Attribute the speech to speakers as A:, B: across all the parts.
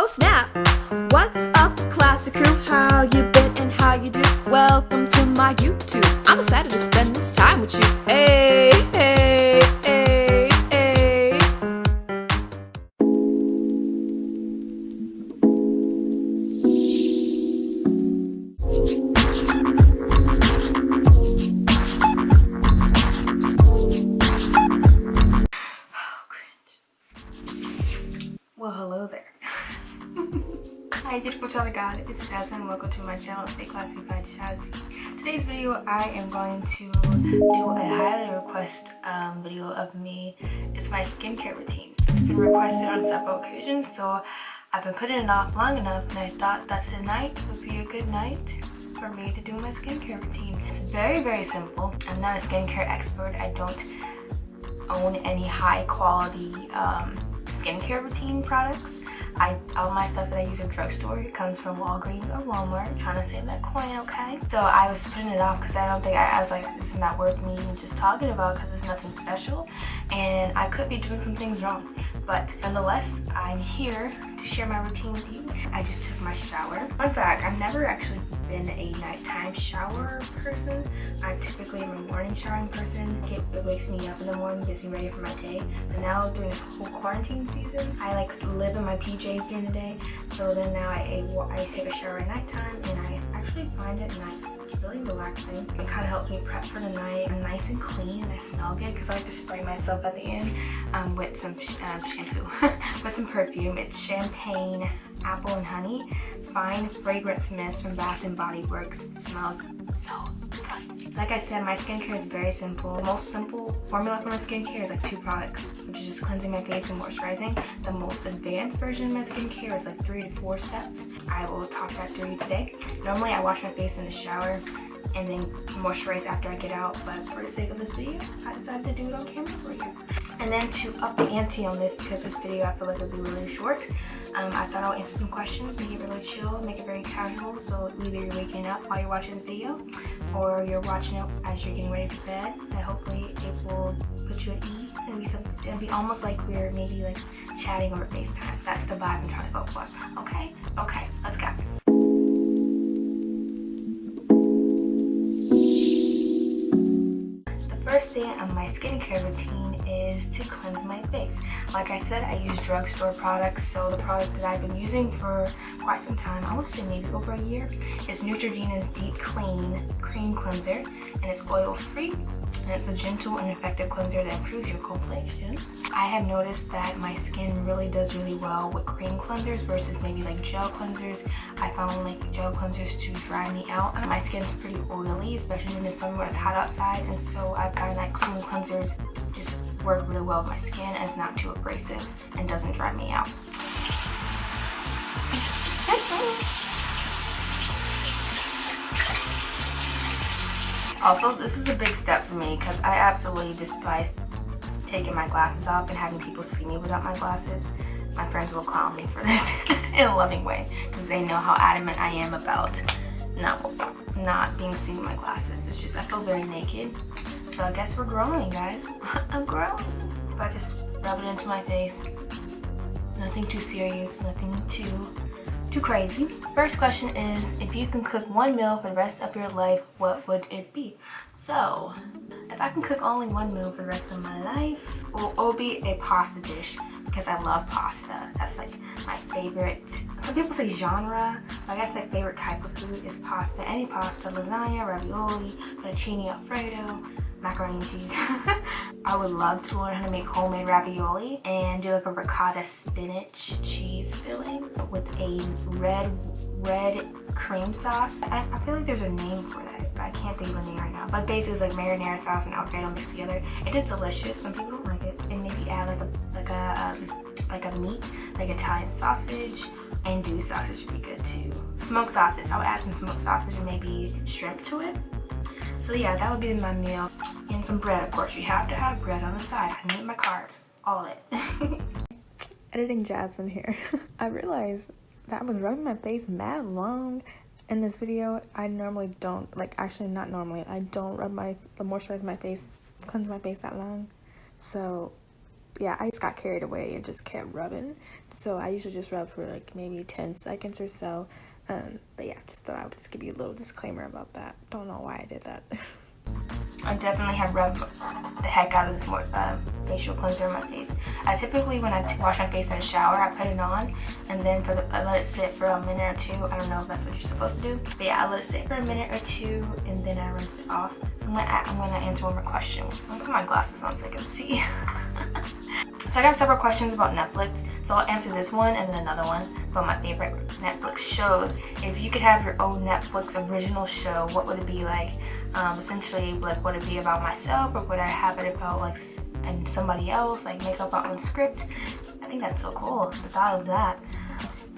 A: snap! What's up, classic crew? How you been and how you do? Welcome to my YouTube. I'm excited to spend this time with you. Hey, hey, hey, hey.
B: Well, hello there. Hi beautiful child of God, it's Jasmine. Welcome to my channel, Stay Classy by Jazzy. Today's video, I am going to do a highly request video of me. It's my skincare routine. It's been requested on several occasions, so I've been putting it off long enough, and I thought that tonight would be a good night for me to do my skincare routine. It's very, very simple. I'm not a skincare expert. I don't own any high quality skincare routine products. All my stuff that I use at drugstore comes from Walgreens or Walmart. I'm trying to save that coin, okay? So I was putting it off because I was like, this is not worth me just talking about because it's nothing special and I could be doing some things wrong. But nonetheless, I'm here to share my routine with you. I just took my shower. Fun fact, I've never actually been a nighttime shower person. I'm typically a morning showering person. It wakes me up in the morning, gets me ready for my day. But now during this whole quarantine season, I like live in my PJs during the day. So then now I take a shower at nighttime and I actually find it nice. It's really relaxing. It kind of helps me prep for the night. I'm nice and clean and I smell good because I like to spray myself at the end with some shampoo, with some perfume. It's champagne, apple and honey, fine fragrance mist from Bath and Body Works. It smells so good. Like I said, my skincare is very simple. The most simple formula for my skincare is like 2 products, which is just cleansing my face and moisturizing. The most advanced version of my skincare is like 3 to 4 steps. I will talk that through you today. Normally I wash my face in the shower and then moisturize after I get out, but for the sake of this video, I decided to do it on camera for you. And then to up the ante on this, because this video I feel like it'll be really short, I thought I'll answer some questions, make it really chill, make it very casual, so either you're waking up while you're watching this video, or you're watching it as you're getting ready for bed, and hopefully it will put you at ease. It'll be almost like we're maybe like chatting over FaceTime. That's the vibe I'm trying to go for. Okay? Okay, let's go. First thing on my skincare routine is to cleanse my face. Like I said, I use drugstore products, so the product that I've been using for quite some time, I want to say maybe over a year, is Neutrogena's Deep Clean Cream Cleanser, and it's oil-free, and it's a gentle and effective cleanser that improves your complexion. I have noticed that my skin really does really well with cream cleansers versus maybe like gel cleansers. I found like gel cleansers to dry me out. My skin's pretty oily, especially in the summer when it's hot outside, and so I find that cream cleansers just work really well with my skin and it's not too abrasive and doesn't dry me out. Also, this is a big step for me because I absolutely despise taking my glasses off and having people see me without my glasses. My friends will clown me for this in a loving way because they know how adamant I am about not being seen with my glasses. It's just, I feel very naked. So I guess we're growing, guys. I'm growing. If I just rub it into my face, nothing too serious, nothing too crazy. First question is, if you can cook one meal for the rest of your life, what would it be? So, if I can cook only one meal for the rest of my life, it'll be a pasta dish because I love pasta. That's like my favorite. Some people say genre, but I guess my favorite type of food is pasta. Any pasta, lasagna, ravioli, fettuccine alfredo, macaroni and cheese. I would love to learn how to make homemade ravioli and do like a ricotta spinach cheese filling with a red cream sauce. I feel like there's a name for that, but I can't think of a name right now. But basically it's like marinara sauce and alfredo mixed together. It is delicious. Some people don't like it. And maybe add like a meat, like Italian sausage, and andouille sausage would be good too. Smoked sausage. I would add some smoked sausage and maybe shrimp to it. So yeah, that would be my meal. And some bread, of course. You have to have bread on the side. I need my carbs. All of it.
C: Editing Jasmine here. I realized that I was rubbing my face mad long in this video. I normally don't, actually not normally, I don't moisturize my face, cleanse my face that long. So yeah, I just got carried away and just kept rubbing. So I usually just rub for like maybe 10 seconds or so. But yeah, just thought I would just give you a little disclaimer about that. Don't know why I did that.
B: I definitely have rubbed the heck out of this facial cleanser in my face. I typically, when I wash my face in the shower, I put it on, and then I let it sit for a minute or two. I don't know if that's what you're supposed to do, but yeah, I let it sit for a minute or two, and then I rinse it off. So I'm gonna answer one more question. I'm gonna put my glasses on so I can see. So I got several questions about Netflix, so I'll answer this one and then another one about my favorite Netflix shows. If you could have your own Netflix original show, what would it be like? Essentially, like, would it be about myself, or would I have it about like and somebody else, like make up our own script? I think that's so cool, the thought of that.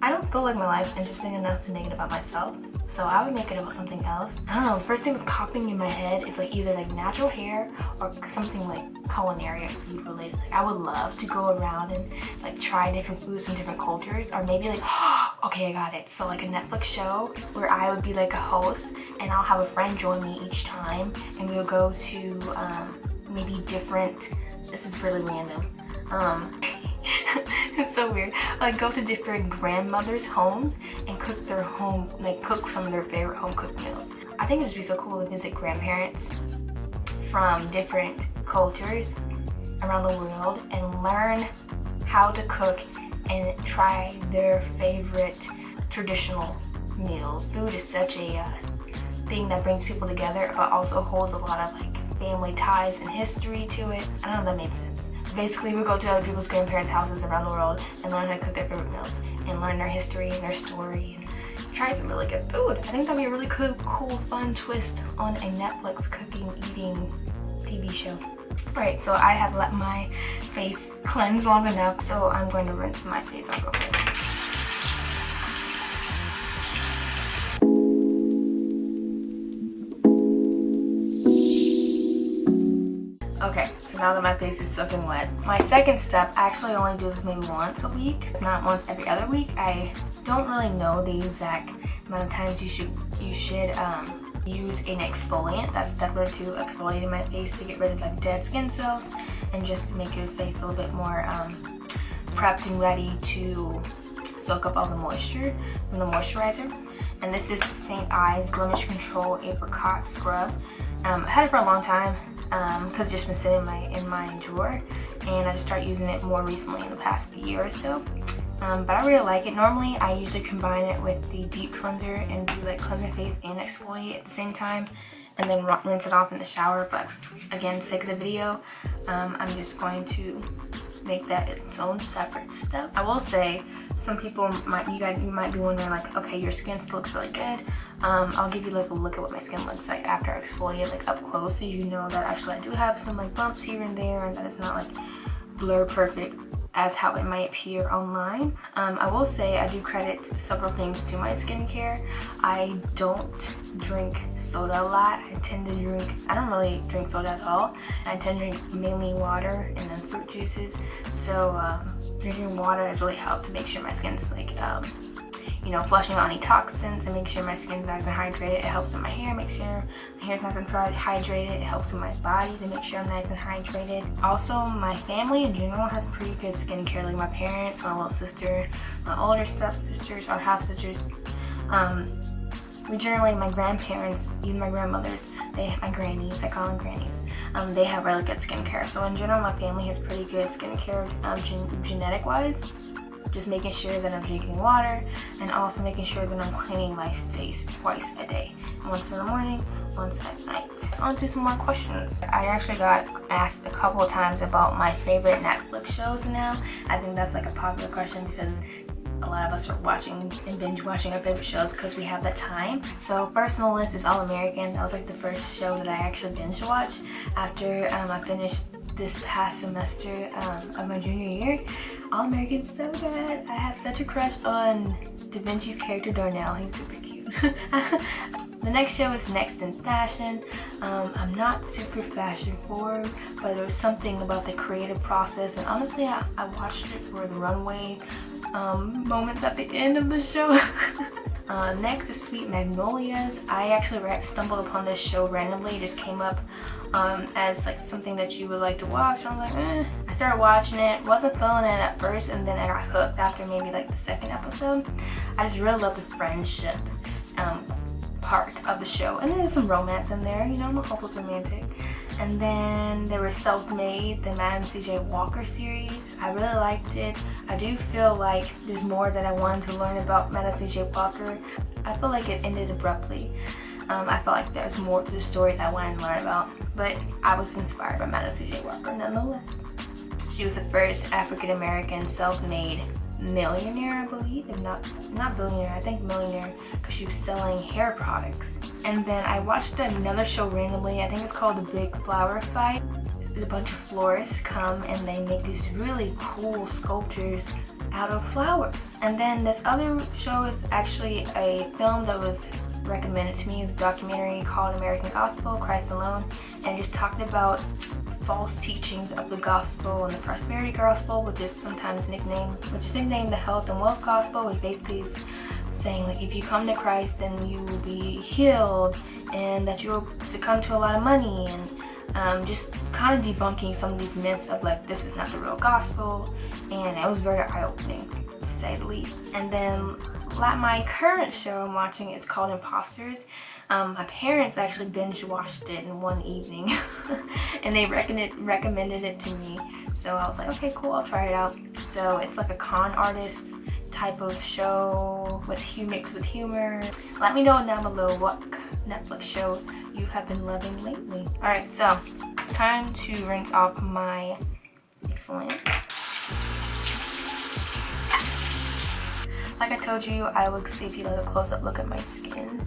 B: I don't feel like my life's interesting enough to make it about myself, so I would make it about something else. I don't know, the first thing that's popping in my head is like either like natural hair or something like culinary or food related. Like I would love to go around and like try different foods from different cultures, or maybe like, okay, I got it. So like a Netflix show where I would be like a host and I'll have a friend join me each time, and we'll go to maybe different, this is really random, it's so weird. Like go to different grandmothers' homes and cook their home, like cook some of their favorite home cooked meals. I think it'd just be so cool to visit grandparents from different cultures around the world and learn how to cook and try their favorite traditional meals. Food is such a thing that brings people together, but also holds a lot of like family ties and history to it. I don't know if that made sense. Basically, we go to other people's grandparents' houses around the world and learn how to cook their favorite meals and learn their history and their story and try some really good food. I think that'd be a really cool, fun twist on a Netflix cooking, eating TV show. Alright, so I have let my face cleanse long enough, so I'm going to rinse my face off real quick. Okay, so now that my face is soaking wet, my second step, I actually only do this maybe once a week, not once every other week. I don't really know the exact amount of times you should use an exfoliant. That's definitely to exfoliate my face to get rid of like dead skin cells and just to make your face a little bit more prepped and ready to soak up all the moisture from the moisturizer. And this is the St.Ives Blemish Control Apricot Scrub. I had it for a long time because it's just been sitting in my drawer, and I just started using it more recently in the past year or so. But I really like it. Normally I usually combine it with the deep cleanser and do like cleanse my face and exfoliate at the same time, and then rinse it off in the shower. But again, sake of the video, I'm just going to make that its own separate step. I will say, some people you might be wondering like, okay, your skin still looks really good. I'll give you like a look at what my skin looks like after I exfoliate, like up close, so you know that actually I do have some like bumps here and there, and that it's not like blur perfect as how it might appear online. I will say I do credit several things to my skincare. I don't drink soda a lot. I don't really drink soda at all. I tend to drink mainly water and then fruit juices. So drinking water has really helped to make sure my skin's like, flushing out any toxins and make sure my skin's nice and hydrated. It helps with my hair, make sure my hair's nice and hydrated. It helps with my body to make sure I'm nice and hydrated. Also, my family in general has pretty good skincare, like my parents, my little sister, my older stepsisters or half sisters. We generally, my grandparents, even my grandmothers, my grannies, I call them grannies, they have really good skincare. So in general, my family has pretty good skincare genetic wise. Just making sure that I'm drinking water, and also making sure that I'm cleaning my face twice a day. Once in the morning, once at night. So on to some more questions. I actually got asked a couple of times about my favorite Netflix shows now. I think that's like a popular question because a lot of us are watching and binge watching our favorite shows because we have that time. So first on the list is All American. That was like the first show that I actually binge watched after I finished this past semester of my junior year. All American's so good. I have such a crush on Da Vinci's character Darnell. He's super cute. The next show is Next in Fashion. I'm not super fashion forward, but there was something about the creative process, and honestly I watched it for the runway moments at the end of the show. Next is Sweet Magnolias. I actually stumbled upon this show randomly. It just came up as like something that you would like to watch. And I was like, I started watching it. Wasn't feeling it at first, and then I got hooked after maybe like the second episode. I just really love the friendship part of the show, and there's some romance in there. You know, I'm a hopeless romantic. And then there was Self-Made, the Madam C.J. Walker series. I really liked it. I do feel like there's more that I wanted to learn about Madam C.J. Walker. I feel like it ended abruptly. I felt like there's more to the story that I wanted to learn about, but I was inspired by Madam C.J. Walker nonetheless. She was the first African-American self-made millionaire, I believe, if not billionaire, I think millionaire, because she was selling hair products. And then I watched another show randomly, I think it's called The Big Flower Fight. A bunch of florists come and they make these really cool sculptures out of flowers. And then this other show is actually a film that was recommended to me. It was a documentary called American Gospel, Christ Alone, and it just talked about false teachings of the gospel and the prosperity gospel, which is nicknamed the health and wealth gospel, which basically is saying like if you come to Christ then you will be healed and that you will succumb to a lot of money, and just kind of debunking some of these myths of like this is not the real gospel, and it was very eye-opening to say the least. And then my current show I'm watching is called Imposters. My parents actually binge watched it in one evening and they recommended it to me, so I was like, okay, cool, I'll try it out. So it's like a con artist type of show with mixed with humor. Let me know down below what Netflix show you have been loving lately. Alright, so time to rinse off my exfoliant. Like I told you, I will give you like a close-up look at my skin.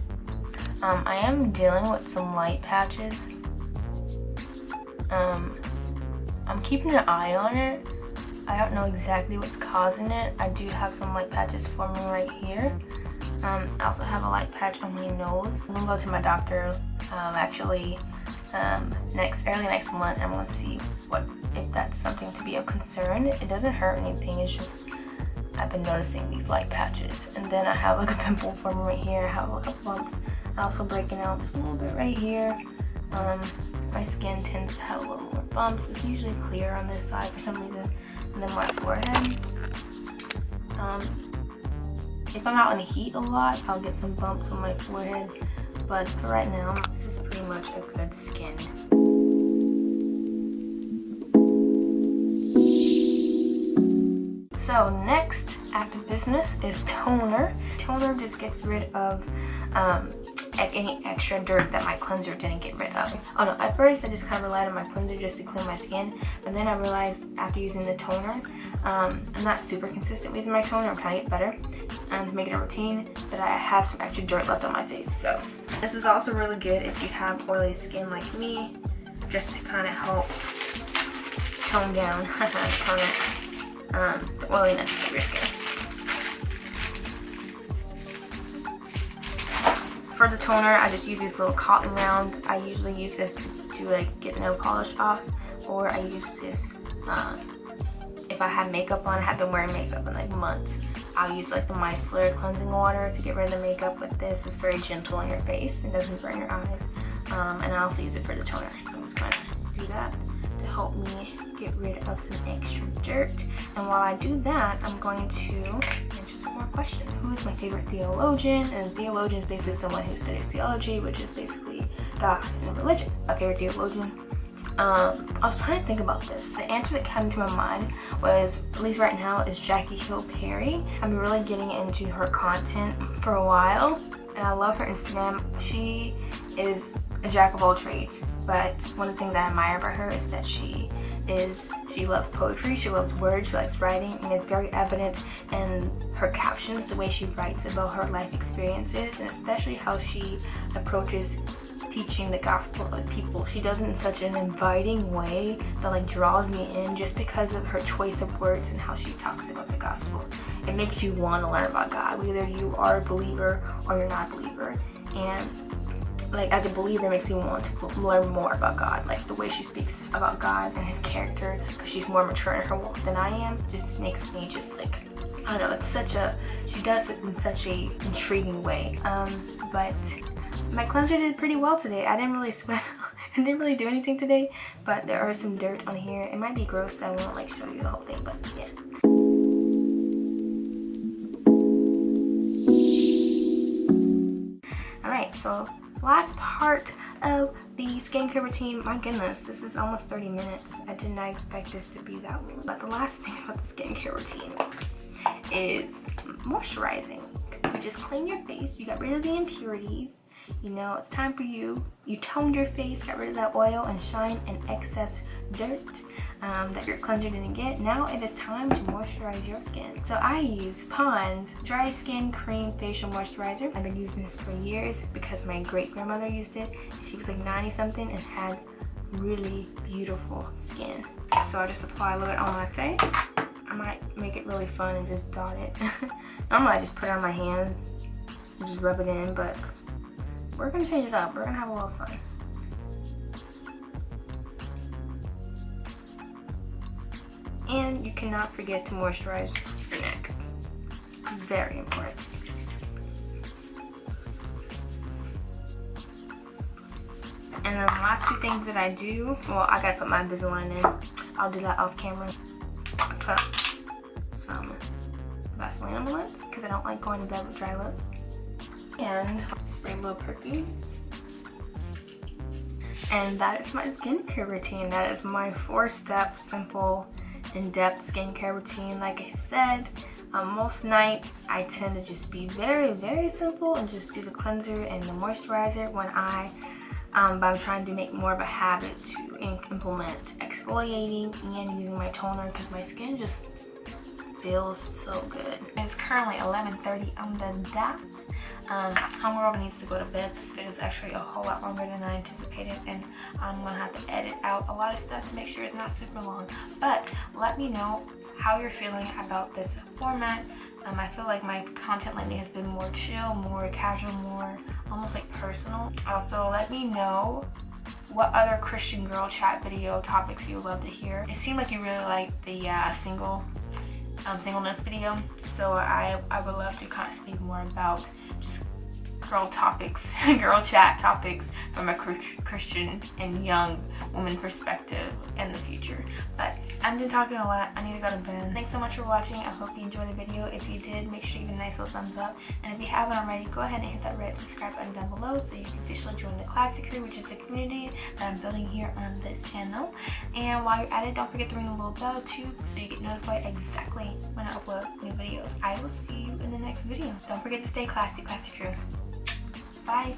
B: I am dealing with some light patches. I'm keeping an eye on it. I don't know exactly what's causing it. I do have some light patches forming right here. I also have a light patch on my nose. I'm gonna go to my doctor early next month. I'm gonna see if that's something to be of concern. It doesn't hurt anything. It's just I've been noticing these light patches, and then I have like a pimple forming right here. I have like a bumps, also breaking out just a little bit right here. My skin tends to have a little more bumps. It's usually clear on this side for some reason, and then my forehead. If I'm out in the heat a lot, I'll get some bumps on my forehead, but for right now, this is pretty much a good skin. So next after business is toner. Toner just gets rid of any extra dirt that my cleanser didn't get rid of. Oh no, at first I just kind of relied on my cleanser just to clean my skin, but then I realized after using the toner, I'm not super consistent using my toner. I'm trying to get better to make it a routine, but I have some extra dirt left on my face. So this is also really good if you have oily skin like me, just to kind of help tone down the oiliness of your skin. For the toner, I just use these little cotton rounds. I usually use this to like get nail polish off, or I use this if I have makeup on. I have been wearing makeup in like months. I'll use like the micellar cleansing water to get rid of the makeup with this. It's very gentle on your face. It doesn't burn your eyes. And I also use it for the toner. So I'm just going to do that to help me get rid of some extra dirt. And while I do that, I'm going to answer some more questions. Who is my favorite theologian? And a theologian is basically someone who studies theology, which is basically God and religion. My favorite theologian. I was trying to think about this. The answer that came to my mind was, at least right now, is Jackie Hill Perry. I've been really getting into her content for a while, and I love her Instagram. She is a jack of all trades, but one of the things I admire about her is that she loves poetry, she loves words, she likes writing, and it's very evident in her captions, the way she writes about her life experiences, and especially how she approaches teaching the gospel to people. She does it in such an inviting way that like draws me in, just because of her choice of words and how she talks about the gospel. It makes you want to learn about God, whether you are a believer or you're not a believer. And like as a believer, it makes me want to learn more about God. Like the way she speaks about God and his character, because she's more mature in her walk than I am, just makes me just like I don't know, it's such a, she does it in such a intriguing way. But my cleanser did pretty well today. I didn't really sweat. I didn't really do anything today, but there are some dirt on here. It might be gross, so I won't like show you the whole thing, but yeah. Alright, so last part of the skincare routine. My goodness, this is almost 30 minutes. I did not expect this to be that long. But the last thing about the skincare routine is moisturizing. You just clean your face, you got rid of the impurities. You know, it's time for you. You toned your face, got rid of that oil and shine and excess dirt that your cleanser didn't get. Now it is time to moisturize your skin. So I use Pond's Dry Skin Cream Facial Moisturizer. I've been using this for years because my great-grandmother used it. She was like 90 something and had really beautiful skin. So I just apply a little bit on my face. I might make it really fun and just dot it. Normally I just put it on my hands and just rub it in, but we're gonna change it up. We're gonna have a little fun. And you cannot forget to moisturize your neck. Very important. And then the last two things that I do, well, I gotta put my Invisalign in. I'll do that off camera. I put some Vaseline on my lips because I don't like going to bed with dry lips. And spray a little perfume. And that is my skincare routine. That is my 4-step, simple, in-depth skincare routine. Like I said, most nights I tend to just be very, very simple and just do the cleanser and the moisturizer when but I'm trying to make more of a habit to implement exfoliating and using my toner because my skin just feels so good. It's currently 11:30 on the dot. Homegirl needs to go to bed. This video is actually a whole lot longer than I anticipated, and I'm gonna have to edit out a lot of stuff to make sure it's not super long. But let me know how you're feeling about this format. I feel like my content lately has been more chill, more casual, more almost like personal. Also, let me know what other Christian girl chat video topics you would love to hear. It seemed like you really liked the singleness video, so I would love to kind of speak more about just girl topics, girl chat topics from a Christian and young woman perspective in the future. But I've been talking a lot. I need to go to bed. Thanks so much for watching. I hope you enjoyed the video. If you did, make sure you give it a nice little thumbs up. And if you haven't already, go ahead and hit that red subscribe button down below so you can officially join the classic crew, which is the community that I'm building here on this channel. And while you're at it, don't forget to ring the little bell too so you get notified exactly when I upload new videos. I will see you in the next video. Don't forget to stay classy, classic crew. Bye.